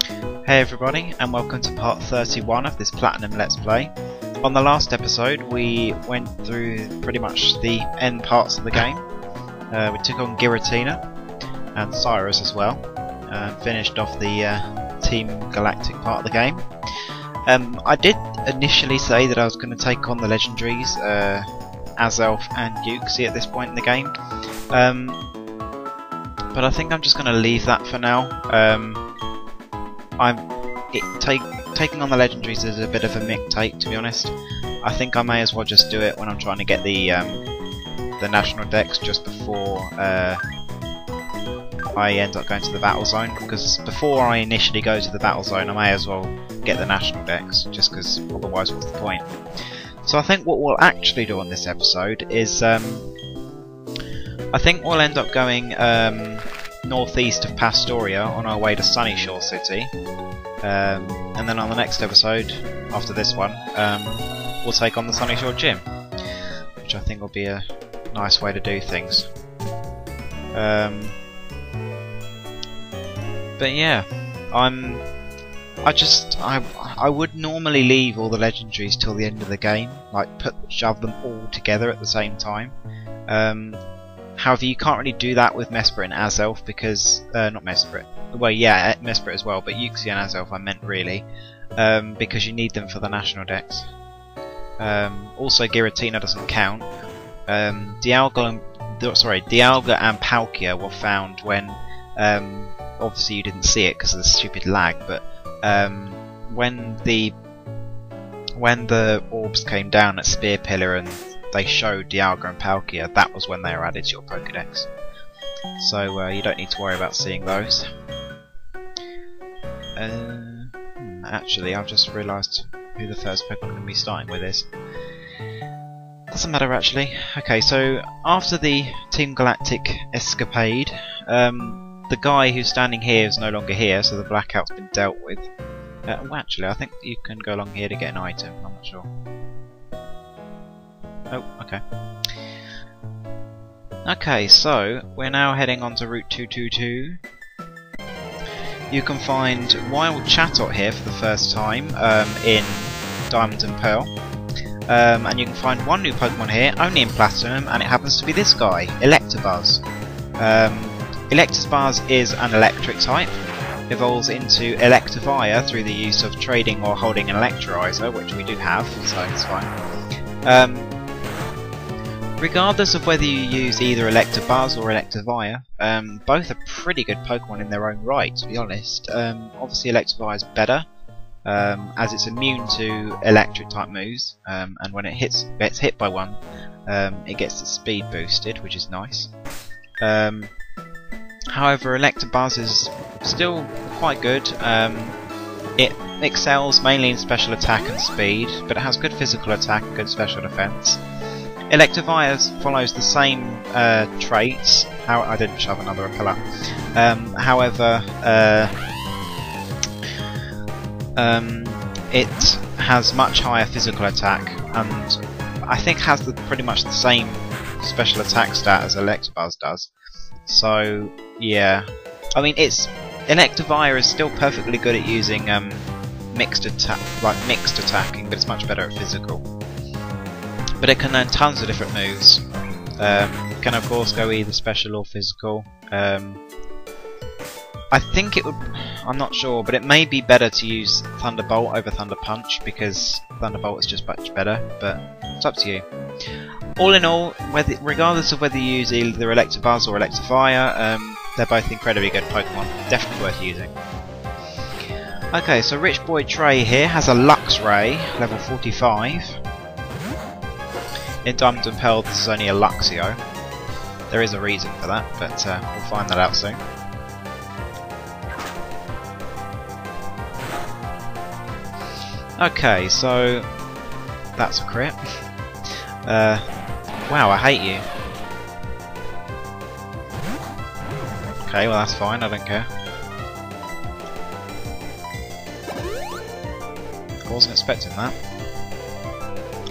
Hey everybody, and welcome to part 31 of this Platinum Let's Play. On the last episode we went through pretty much the end parts of the game. We took on Giratina and Cyrus as well, and finished off the Team Galactic part of the game. I did initially say that I was going to take on the legendaries, Azelf and Yuxi at this point in the game. But I think I'm just going to leave that for now. Taking on the legendaries is a bit of a mick take, to be honest. I think I may as well just do it when I'm trying to get the national decks just before I end up going to the battle zone, because before I initially go to the battle zone I may as well get the national decks, just because otherwise what's the point. So I think what we'll actually do on this episode is I think we'll end up going northeast of Pastoria on our way to Sunyshore City, and then on the next episode after this one we'll take on the Sunyshore Gym, which I think will be a nice way to do things. But yeah, I would normally leave all the legendaries till the end of the game, like shove them all together at the same time. However, you can't really do that with Mesprit and Azelf because not Mesprit. Well, yeah, Mesprit as well, but Yuxi and Azelf I meant really, because you need them for the national decks. Also, Giratina doesn't count. Dialga and Palkia were found when obviously you didn't see it because of the stupid lag, but when the orbs came down at Spear Pillar and they showed Dialga and Palkia, that was when they were added to your Pokédex. So you don't need to worry about seeing those. Actually, I've just realised who the first Pokemon I'm going to be starting with is. Doesn't matter actually. Okay, so after the Team Galactic escapade, the guy who's standing here is no longer here, so the blackout's been dealt with. Well, actually, I think you can go along here to get an item. I'm not sure. Oh, okay. Okay, so we're now heading on to Route 222. You can find Wild Chatot here for the first time in Diamond and Pearl. And you can find one new Pokemon here, only in Platinum, and it happens to be this guy, Electabuzz. Electabuzz is an electric type, evolves into Electivire through the use of trading or holding an Electrolyzer, which we do have, so it's fine. Regardless of whether you use either Electabuzz or Electivire, both are pretty good Pokemon in their own right, to be honest. Obviously Electivire is better, as it's immune to electric type moves, and when it gets hit by one, it gets its speed boosted, which is nice. However, Electabuzz is still quite good. It excels mainly in special attack and speed, but it has good physical attack and good special defense. Electivire follows the same traits. I didn't shove another repeller. However, it has much higher physical attack, and I think has pretty much the same special attack stat as Electabuzz does. So yeah, I mean Electivire is still perfectly good at using mixed attacking, but it's much better at physical. But it can learn tons of different moves. It can of course go either special or physical. I think it would, I'm not sure, but it may be better to use Thunderbolt over Thunder Punch because Thunderbolt is just much better, but it's up to you. All in all, regardless of whether you use either Electabuzz or Electivire, they're both incredibly good Pokemon, definitely worth using. Okay, so Rich Boy Trey here has a Luxray, level 45. In Diamond and Pearl this is only a Luxio. There is a reason for that, but we'll find that out soon. Okay, so that's a crit. Wow, I hate you. Okay, well that's fine, I don't care. I wasn't expecting that.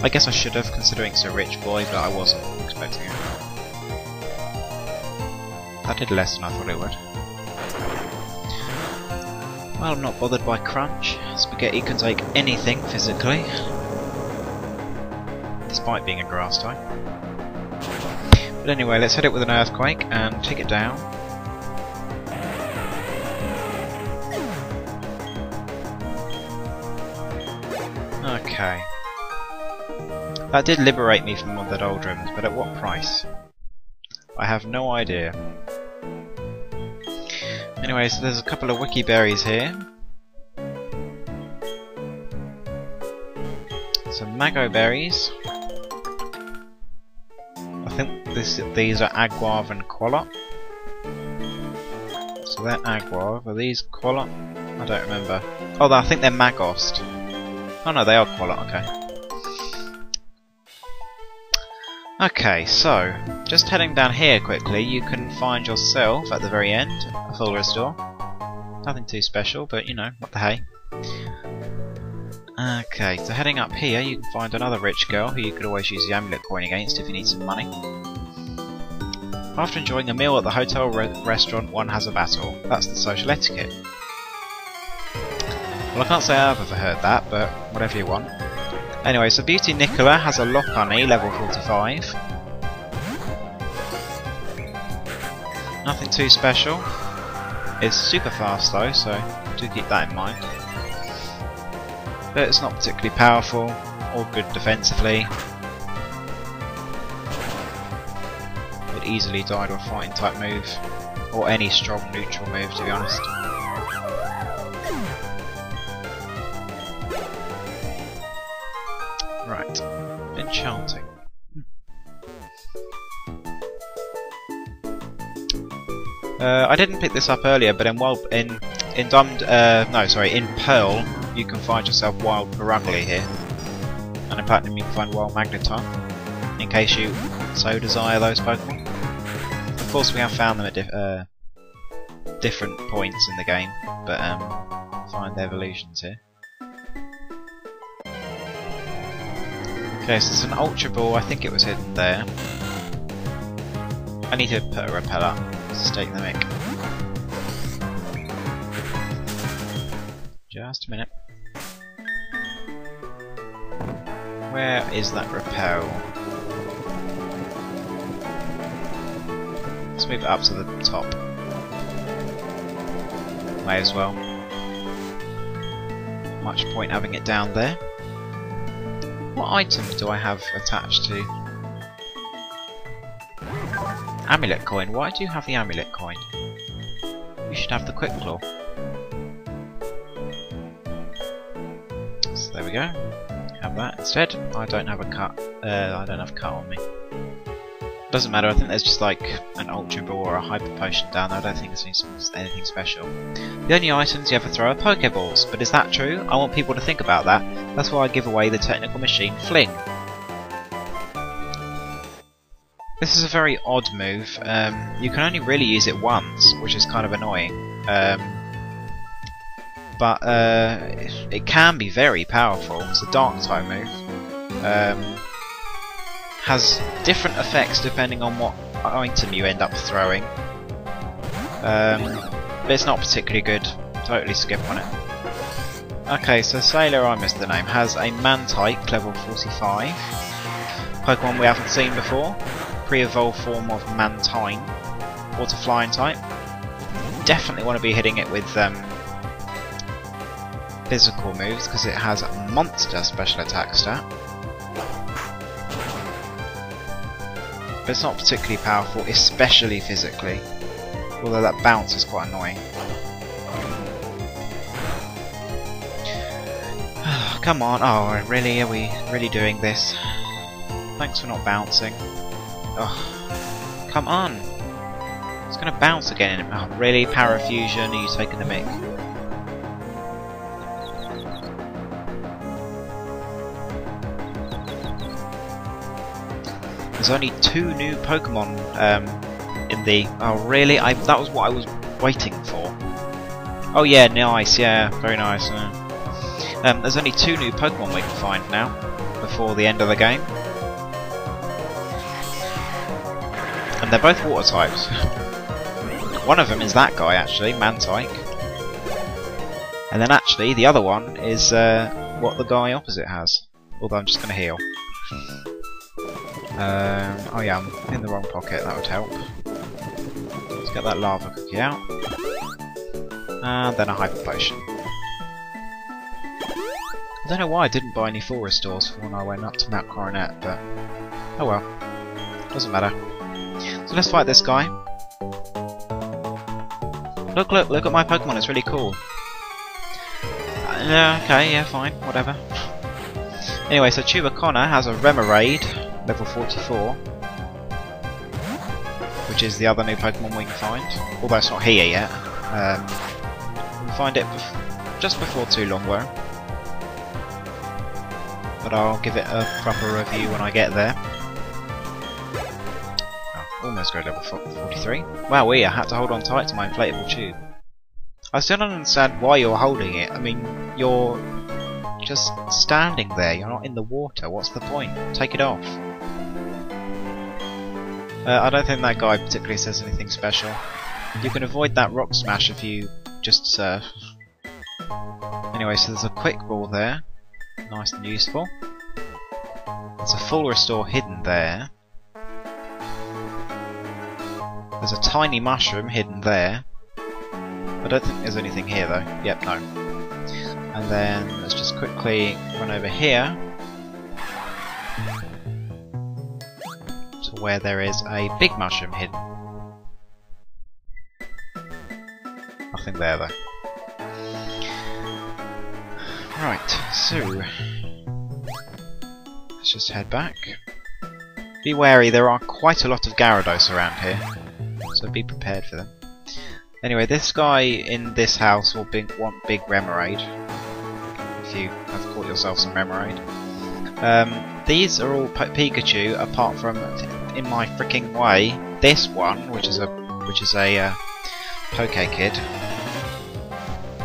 I guess I should have, considering it's a rich boy, but I wasn't expecting it. That did less than I thought it would. Well, I'm not bothered by crunch. Spaghetti can take anything physically, despite being a grass type. But anyway, let's hit it with an earthquake and take it down. Okay. That did liberate me from one of the doldrums, but at what price? I have no idea. Anyway, so there's a couple of wiki berries here. Some mago berries. I think these are aguave and quallop. So they're aguave. Are these quallop? I don't remember. Oh, I think they're magost. Oh no, they are quallop, okay. Okay, so, just heading down here quickly, you can find yourself, at the very end, a full restore. Nothing too special, but you know, what the hey. Okay, so heading up here, you can find another rich girl who you could always use the amulet coin against if you need some money. After enjoying a meal at the hotel restaurant, one has a battle. That's the social etiquette. Well, I can't say I've ever heard that, but whatever you want. Anyway, so Beauty Nicola has a lock honey, level 45. Nothing too special. It's super fast though, so do keep that in mind. But it's not particularly powerful or good defensively. It easily died with a fighting type move, or any strong neutral move to be honest. Right, enchanting. I didn't pick this up earlier, but in Pearl, you can find yourself Wild Barugly here, and in Platinum you can find Wild Magneton, in case you so desire those Pokemon. Of course, we have found them at different points in the game, but find the evolutions here. Okay, so it's an Ultra Ball, I think it was hidden there. I need to put a repel up to stake the mic. Just a minute. Where is that repel? Let's move it up to the top. May as well. Much point having it down there. What item do I have attached to? Amulet coin. Why do you have the amulet coin? You should have the quick claw. So there we go. Have that instead. I don't have a cut. I don't have a cut on me. Doesn't matter. I think there's just like an Ultra Ball or a Hyper Potion down there. I don't think it's anything special. The only items you ever throw are Pokeballs. But is that true? I want people to think about that. That's why I give away the Technical Machine Fling. This is a very odd move. You can only really use it once, which is kind of annoying. But it can be very powerful. It's a Dark type move. Has different effects depending on what item you end up throwing. But it's not particularly good. Totally skip on it. Okay, so Sailor, I missed the name, has a Man-type, level 45. Pokemon we haven't seen before. Pre-evolved form of Mantine. Water Flying type. Definitely want to be hitting it with physical moves because it has a monster special attack stat. But it's not particularly powerful, especially physically. Although that bounce is quite annoying. Come on, oh really, are we really doing this? Thanks for not bouncing. Oh, come on! It's gonna bounce again. Oh, really? Parafusion? Are you taking the mic? There's only 2 new Pokemon in the... Oh really? That was what I was waiting for. Oh yeah, nice, yeah, very nice. There's only 2 new Pokemon we can find now, before the end of the game. And they're both water types. One of them is that guy actually, Mantike. And then actually, the other one is what the guy opposite has. Although I'm just going to heal. Oh yeah, I'm in the wrong pocket, that would help. Let's get that lava cookie out. And then a hyper potion. I don't know why I didn't buy any full restores for when I went up to Mount Coronet, but oh well. Doesn't matter. So let's fight this guy. Look at my Pokemon, it's really cool. Yeah, okay, yeah, fine, whatever. Anyway, so Chubaconna has a Remoraid, level 44. Which is the other new Pokemon we can find. Although it's not here yet. We'll find it just before too long, though. But I'll give it a proper review when I get there. Oh, almost got level 43. Wow, I had to hold on tight to my inflatable tube. I still don't understand why you're holding it. I mean, you're just standing there. You're not in the water. What's the point? Take it off. I don't think that guy particularly says anything special. You can avoid that rock smash if you just surf. Anyway, so there's a quick ball there. Nice and useful. There's a full restore hidden there. There's a tiny mushroom hidden there. I don't think there's anything here though. Yep, no. And then let's just quickly run over here to where there is a big mushroom hidden. Nothing there though. Right, so let's just head back. Be wary, there are quite a lot of Gyarados around here, so be prepared for them. Anyway, this guy in this house will want big Remoraid, if you have caught yourself some Remoraid. These are all Pikachu, apart from, in my freaking way, this one, which is a Poke Kid,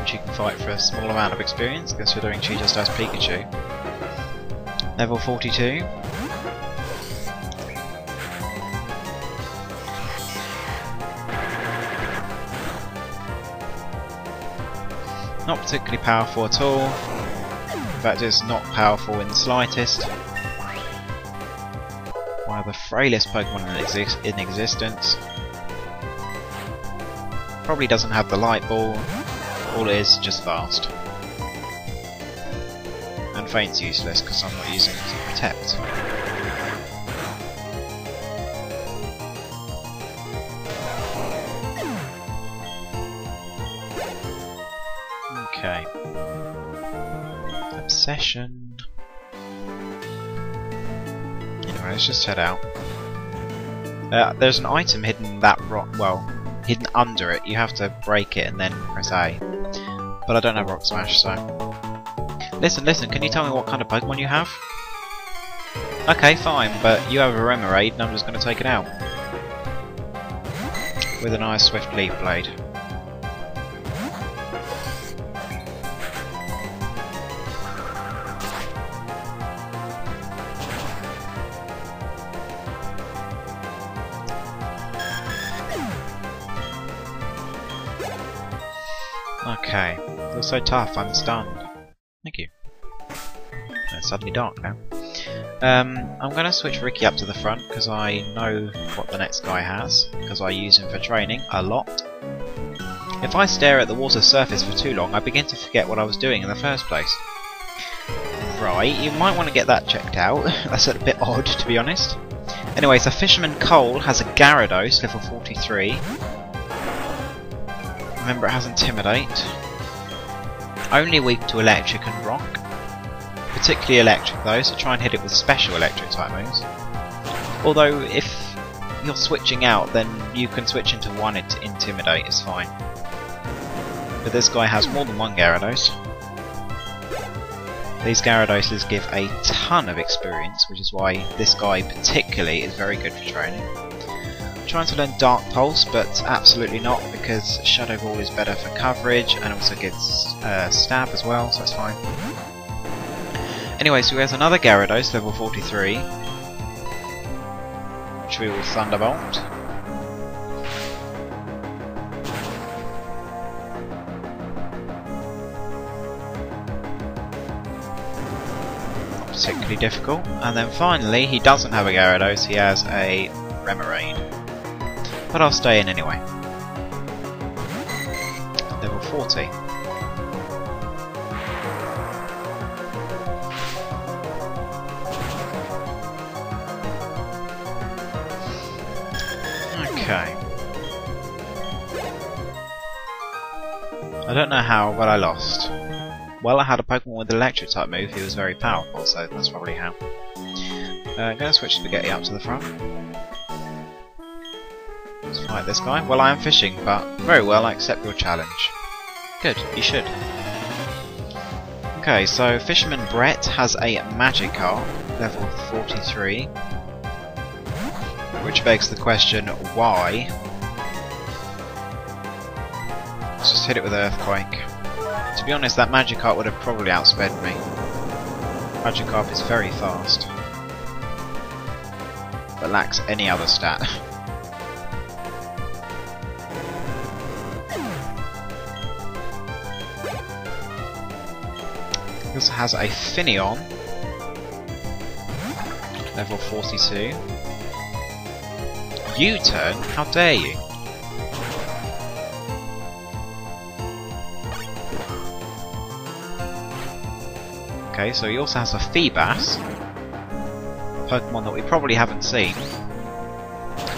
which you can fight for a small amount of experience, considering she just has Pikachu. Level 42. Not particularly powerful at all. In fact, it's not powerful in the slightest. One of the frailest Pokemon in existence. Probably doesn't have the light ball. All it is just fast. And Faint's useless because I'm not using it to protect. Okay. Obsession. Anyway, let's just head out. There's an item hidden in that rock. Well, hidden under it. You have to break it and then press A. But I don't have Rock Smash, so. Listen. Can you tell me what kind of Pokemon you have? Okay, fine, but you have a Remoraid, and I'm just going to take it out with a nice Swift Leaf Blade. Okay, feels so tough, I'm stunned. Thank you. It's suddenly dark now. I'm going to switch Ricky up to the front because I know what the next guy has, because I use him for training a lot. If I stare at the water surface for too long, I begin to forget what I was doing in the first place. Right, you might want to get that checked out. That's a bit odd, to be honest. Anyway, so Fisherman Cole has a Gyarados, level 43. Remember, it has Intimidate. Only weak to Electric and Rock. Particularly Electric though, so try and hit it with special Electric type moves. Although, if you're switching out, then you can switch into one Intimidate, it's fine. But this guy has more than one Gyarados. These Gyaradoses give a ton of experience, which is why this guy particularly is very good for training. Trying to learn Dark Pulse, but absolutely not, because Shadow Ball is better for coverage and also gives stab as well, so it's fine. Anyway, so he has another Gyarados, level 43, which we will Thunderbolt. particularly difficult. And then finally, he doesn't have a Gyarados, he has a Remoraid. But I'll stay in anyway. Level 40. Okay. I don't know how, but I lost. Well, I had a Pokemon with the electric type move, he was very powerful, so that's probably how. I'm going to switch Spaghetti up to the front. Let's fight this guy. Well, I am fishing, but very well, I accept your challenge. Good, you should. Okay, so Fisherman Brett has a Magikarp, level 43. Which begs the question, why? Let's just hit it with Earthquake. To be honest, that Magikarp would have probably outsped me. Magikarp is very fast, but lacks any other stat. He also has a Finneon, level 42. U-turn? How dare you? Okay, so he also has a Feebas, a Pokemon that we probably haven't seen.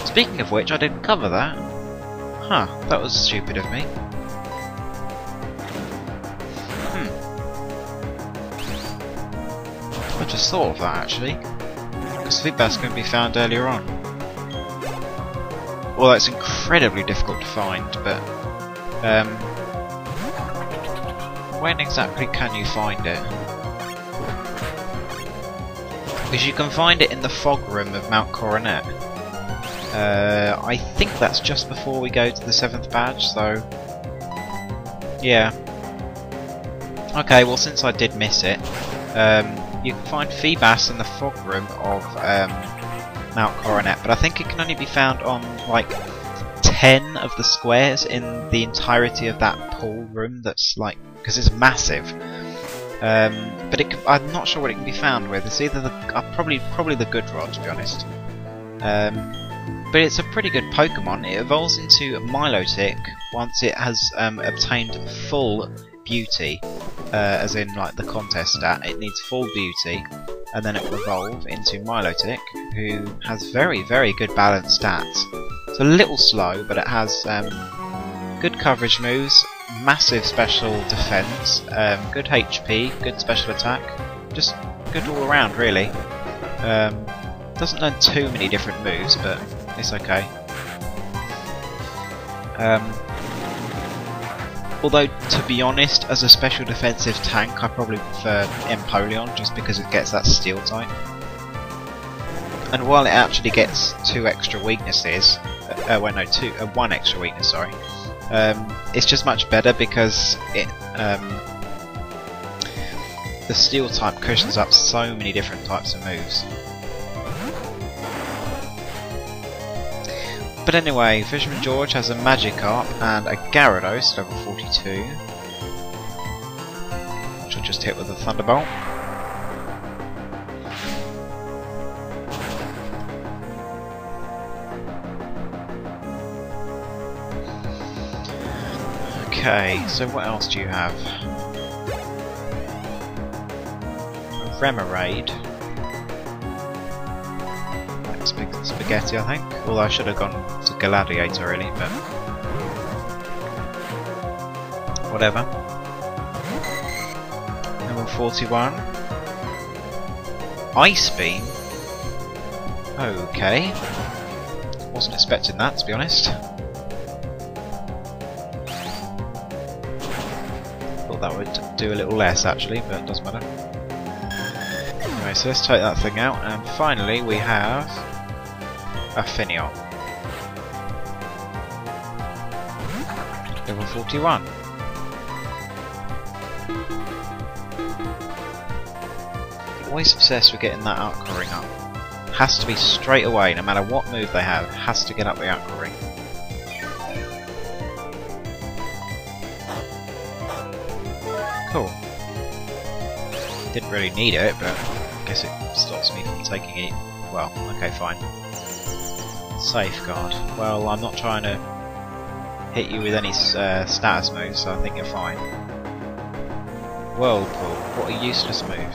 Speaking of which, I didn't cover that. Huh, that was stupid of me. I just thought of that actually. Because Feebas can be found earlier on. Well, it's incredibly difficult to find, but when exactly can you find it? Because you can find it in the fog room of Mount Coronet. I think that's just before we go to the 7th badge, so yeah. Okay, well since I did miss it, you can find Feebas in the fog room of Mount Coronet, but I think it can only be found on like 10 of the squares in the entirety of that pool room. That's like, because it's massive. But it can, I'm not sure what it can be found with. It's either the probably the good rod, to be honest. But it's a pretty good Pokemon. It evolves into Milotic once it has obtained full beauty, as in like the contest stat. It needs full beauty, and then it will evolve into Milotic, who has very, very good balanced stats. It's a little slow, but it has good coverage moves, massive special defense, good HP, good special attack, just good all around really. Doesn't learn too many different moves, but it's okay. Although, to be honest, as a special defensive tank, I probably prefer Empoleon just because it gets that steel type. And while it actually gets 2 extra weaknesses, one extra weakness, sorry. It's just much better because it the steel type cushions up so many different types of moves. But anyway, Fisherman George has a Magikarp and a Gyarados, level 42, which I'll just hit with a Thunderbolt. Okay, so what else do you have? A Remoraid. Spaghetti, I think. Although I should have gone to Gladiator really, but whatever. Level 41. Ice Beam. Okay. Wasn't expecting that, to be honest. Thought that would do a little less actually, but it doesn't matter. Anyway, so let's take that thing out, and finally we have a Finneon. Level 41. Always obsessed with getting that Aqua Ring up. Has to be straight away, no matter what move they have, has to get up the Aqua Ring. Cool. Didn't really need it, but I guess guess it stops me from taking it. Well, okay, fine. Safeguard. Well, I'm not trying to hit you with any status moves, so I think you're fine. Whirlpool. What a useless move.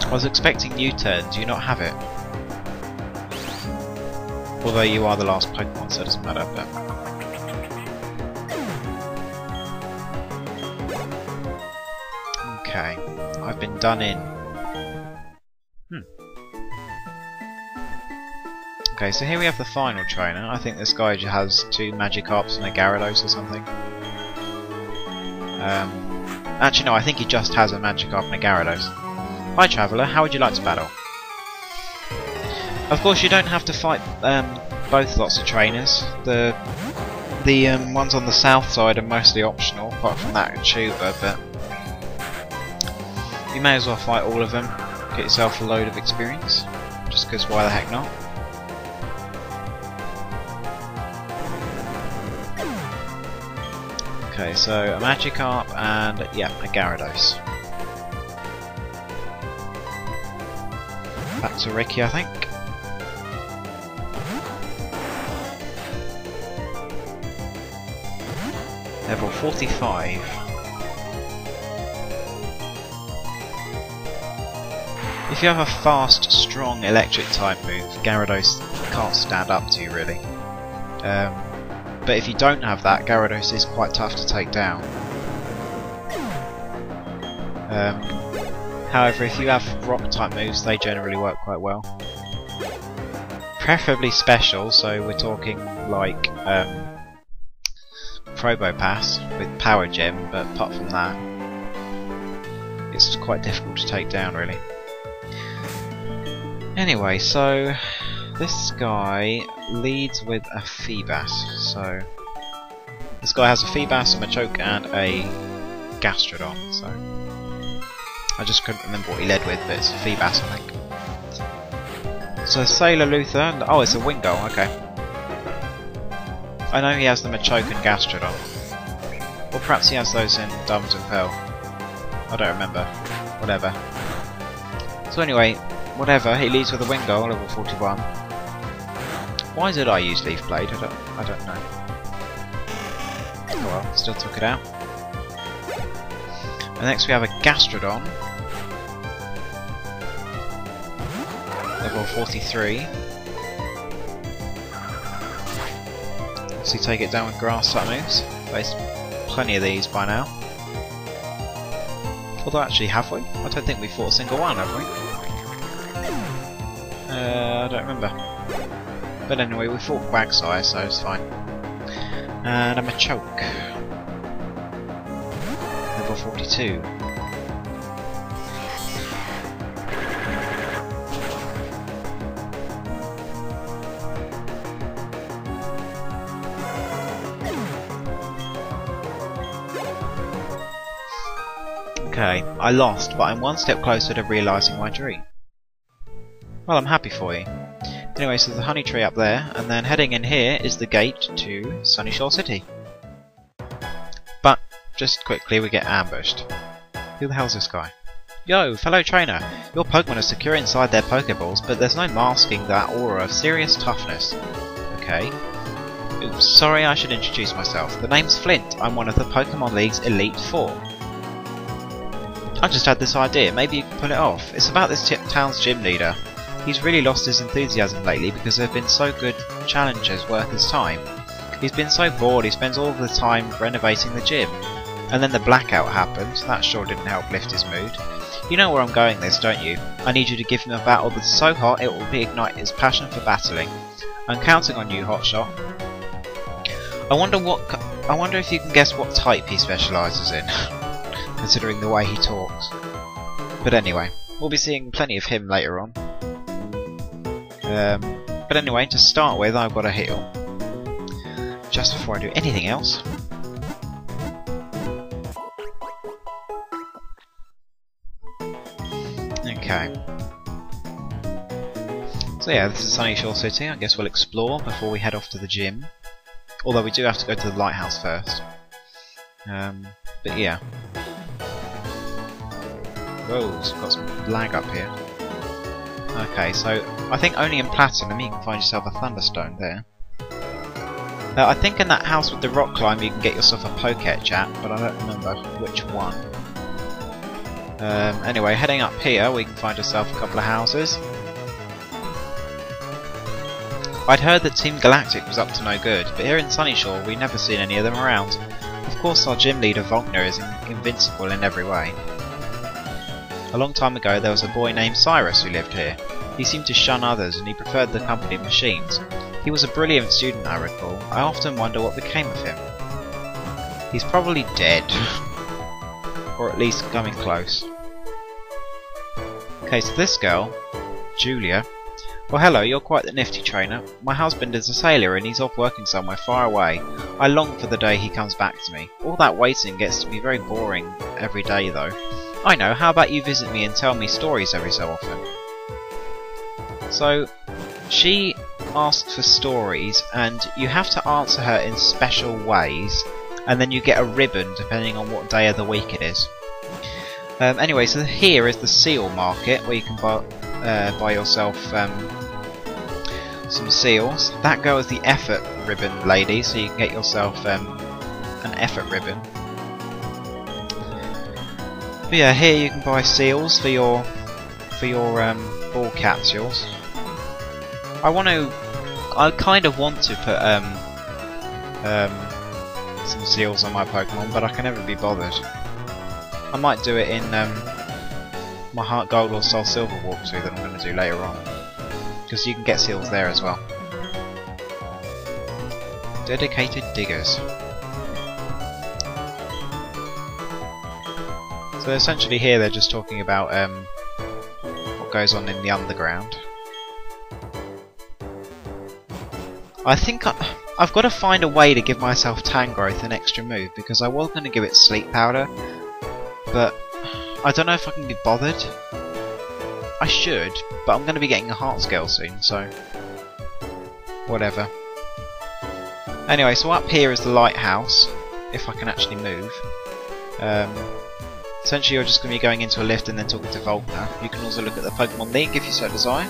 I was expecting U-turn. Do you not have it? Although you are the last Pokemon, so it doesn't matter. But okay, I've been done in. Okay, so here we have the final trainer. I think this guy has 2 Magikarps and a Gyarados or something. Actually no, I think he just has a Magikarp and a Gyarados. Hi Traveller, how would you like to battle? Of course you don't have to fight both lots of trainers. The ones on the south side are mostly optional, apart from that tuber, but you may as well fight all of them, get yourself a load of experience, just because why the heck not? Okay, so a Magikarp and, yeah, a Gyarados. Back to Ricky, I think. Level 45. If you have a fast, strong electric type move, Gyarados can't stand up to you really. But if you don't have that, Gyarados is quite tough to take down. However, if you have rock type moves, they generally work quite well. Preferably special, so we're talking like Probopass with Power Gem, but apart from that, it's quite difficult to take down really. Anyway, so this guy leads with a Feebas, so this guy has a Feebas, a Machoke and a Gastrodon, so I just couldn't remember what he led with, but it's a Feebas I think. So Sailor Luther, oh it's a Wingull, okay. I know he has the Machoke and Gastrodon, or perhaps he has those in Diamonds and Pearl, I don't remember, whatever. So anyway, whatever, he leads with a Wingull, level 41. Why did I use Leaf Blade? I don't know. Oh well, still took it out. And next we have a Gastrodon, level 43. Obviously take it down with grass type moves. Faced plenty of these by now. Although actually, have we? I don't think we fought a single one, have we? I don't remember. But anyway, we fought Quagsire, so it's fine. And a Machoke. Level 42. Okay, I lost, but I'm one step closer to realising my dream. Well, I'm happy for you. Anyway, so the honey tree up there, and then heading in here is the gate to Sunyshore City. But, just quickly, we get ambushed. Who the hell's this guy? Yo, fellow trainer! Your Pokemon are secure inside their Pokeballs, but there's no masking that aura of serious toughness. Okay. Oops, sorry, I should introduce myself. The name's Flint. I'm one of the Pokemon League's Elite Four. I just had this idea, maybe you can pull it off. It's about this town's gym leader. He's really lost his enthusiasm lately because there have been so good challenges worth his time. He's been so bored he spends all of the time renovating the gym. And then the blackout happened, that sure didn't help lift his mood. You know where I'm going this, don't you? I need you to give him a battle that's so hot it will reignite his passion for battling. I'm counting on you, Hotshot. I wonder if you can guess what type he specialises in, considering the way he talks. But anyway, we'll be seeing plenty of him later on. But anyway, to start with, I've got a heal. Just before I do anything else. Okay. So yeah, this is Sunyshore City. I guess we'll explore before we head off to the gym. Although we do have to go to the lighthouse first. But yeah. Whoa, it's got some lag up here. Okay, so I think only in Platinum you can find yourself a Thunderstone there. I think in that house with the rock climb you can get yourself a Pokéchat, but I don't remember which one. Anyway, heading up here we can find yourself a couple of houses. I'd heard that Team Galactic was up to no good, but here in Sunyshore we've never seen any of them around. Of course our gym leader Volkner is invincible in every way. A long time ago there was a boy named Cyrus who lived here. He seemed to shun others and he preferred the company of machines. He was a brilliant student, I recall. I often wonder what became of him. He's probably dead. Or at least coming close. Okay, so this girl, Julia. Well hello, you're quite the nifty trainer. My husband is a sailor and he's off working somewhere far away. I long for the day he comes back to me. All that waiting gets to be very boring every day though. I know, how about you visit me and tell me stories every so often? So, she asks for stories and you have to answer her in special ways and then you get a ribbon depending on what day of the week it is. Anyway, so here is the seal market where you can buy yourself some seals. That girl is the effort ribbon lady, so you can get yourself an effort ribbon. But yeah, here you can buy seals for your ball capsules. I kind of want to put some seals on my Pokemon, but I can never be bothered. I might do it in my Heart Gold or Soul Silver walkthrough that I'm going to do later on, because you can get seals there as well. Dedicated diggers. So essentially here they're just talking about what goes on in the underground. I think I've got to find a way to give myself Tangrowth an extra move, because I was going to give it Sleep Powder, but I don't know if I can be bothered. I should, but I'm going to be getting a Heart Scale soon, so whatever. Anyway, so up here is the lighthouse, if I can actually move. Essentially you're just going to be going into a lift and then talking to Volkner. You can also look at the Pokemon League if you so desire.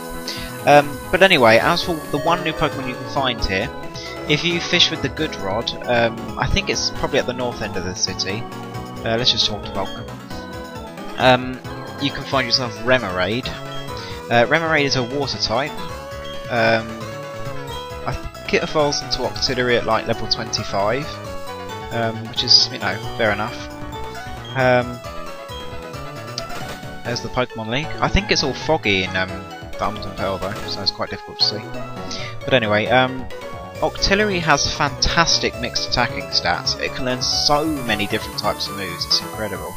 But anyway, as for the one new Pokemon you can find here, if you fish with the Good Rod, I think it's probably at the north end of the city. Let's just talk to Volkner. You can find yourself Remoraid. Remoraid is a water type. I think it evolves into Octillery at like level 25, which is, you know, fair enough. There's the Pokemon League. I think it's all foggy in Diamond and Pearl though, so it's quite difficult to see. But anyway, Octillery has fantastic mixed attacking stats. It can learn so many different types of moves, it's incredible.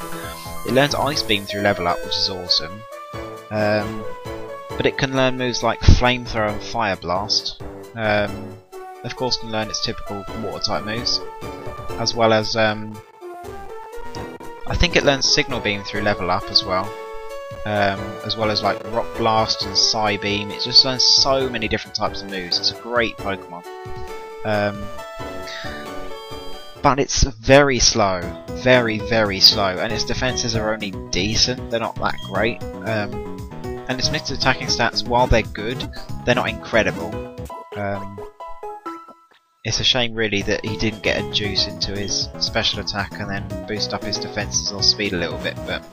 It learns Ice Beam through level up, which is awesome. But it can learn moves like Flamethrower and Fire Blast. Of course can learn its typical water type moves, as well as I think it learns Signal Beam through level up as well as like Rock Blast and Psy Beam. It just learns so many different types of moves. It's a great Pokemon. But it's very slow, very slow, and its defenses are only decent, they're not that great. And its mixed attacking stats, while they're good, they're not incredible. It's a shame really that he didn't get a juice into his special attack and then boost up his defenses or speed a little bit, but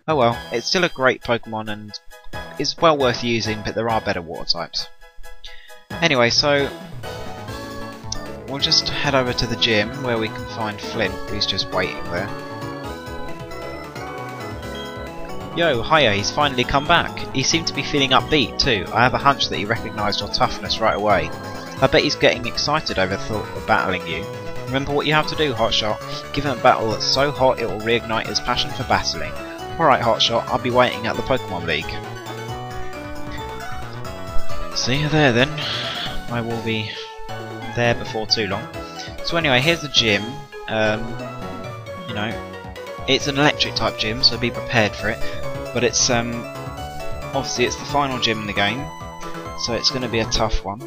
oh well, it's still a great Pokemon and is well worth using, but there are better water types. Anyway, so we'll just head over to the gym where we can find Flint, who's just waiting there. Yo, hiya, he's finally come back. He seemed to be feeling upbeat too. I have a hunch that he recognised your toughness right away. I bet he's getting excited over the thought of battling you. Remember what you have to do, Hotshot. Give him a battle that's so hot it will reignite his passion for battling. Alright, Hotshot, I'll be waiting at the Pokemon League. See you there then. I will be there before too long. So anyway, here's the gym. You know, it's an electric type gym, so be prepared for it. But it's obviously it's the final gym in the game, so it's going to be a tough one.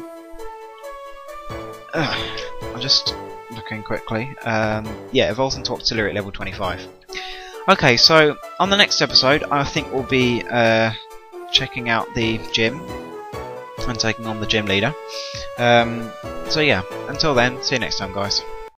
I'm just looking quickly. Yeah, evolves into Octillery at level 25. Okay, so on the next episode, I think we'll be checking out the gym and taking on the gym leader. So yeah, until then, see you next time, guys.